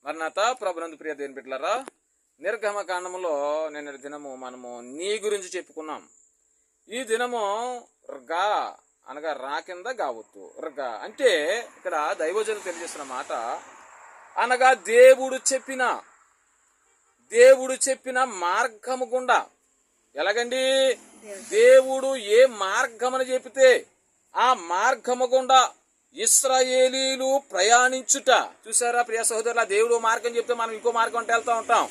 మరణాత ప్రభునందు ప్రియ దేవుని బిడ్డలారా, నిర్గమకాండములో నిన్నటి దినము మనము నీ గురించి చెప్పుకున్నాం. ఈ దినము గా అనగా రా కింద గావత్తు. గా అంటే ఇక్కడ దైవజనులు తెలియజేస్తున్న మాట అనగా దేవుడు చెప్పిన మార్గము గుండా. ఎలాగండి? దేవుడు ఏ మార్గమని చెబితే ఆ మార్గము గుండా ఇశ్రాయేలీలు ప్రయాణించుట. చూసారా ప్రియ సహోదరుల, దేవుడు మార్గం చెప్తే మనం ఇంకో మార్గం అంటే వెళ్తూ ఉంటాం.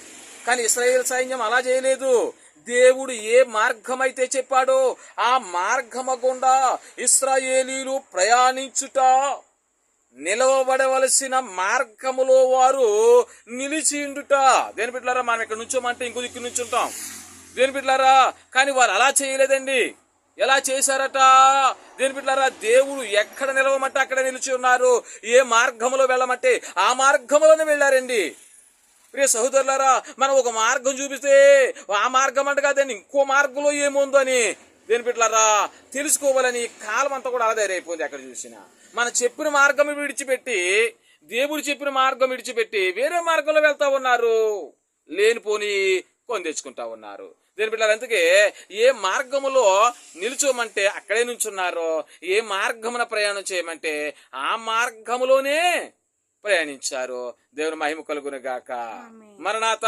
కానీ ఇశ్రాయేల్ సైన్యం అలా చేయలేదు. దేవుడు ఏ మార్గం అయితే చెప్పాడో ఆ మార్గము గుండా ఇశ్రాయేలీలు ప్రయాణించుట, నిలవబడవలసిన మార్గములో వారు నిలిచిండుట. దేని బిడ్డలారా, మనం ఇక్కడ నుంచోమంటే ఇంకో దిక్కు నుంచుంటాం. దేని బిడ్డలారా, కానీ వారు అలా చేయలేదండి. ఎలా చేశారట? దేని బిడ్డలారా, దేవుడు ఎక్కడ నిలవమంటే అక్కడ నిలిచి ఉన్నారు. ఏ మార్గంలో వెళ్ళమంటే ఆ మార్గంలోనే వెళ్ళారండి. ప్రియ సహోదరులారా, మనం ఒక మార్గం చూపిస్తే ఆ మార్గం అంటే కాదండి, ఇంకో మార్గంలో ఏముందో అని దేని బిడ్డలారా తెలుసుకోవాలని కాలం అంతా కూడా అలా తయారైపోయింది. ఎక్కడ చూసినా మనం చెప్పిన మార్గం విడిచిపెట్టి, దేవుడు చెప్పిన మార్గం విడిచిపెట్టి వేరే మార్గంలో వెళ్తా ఉన్నారు. లేనిపోని కొని తెచ్చుకుంటా ఉన్నారు. దేని బిడ్డలారా, అందుకే ఏ మార్గములో నిల్చోమంటే అక్కడే నుంచున్నారో, ఏ మార్గమున ప్రయాణం చేయమంటే ఆ మార్గములోనే ప్రయాణించారు. దేవుని మహిమ కలుగును గాక. మరణాత.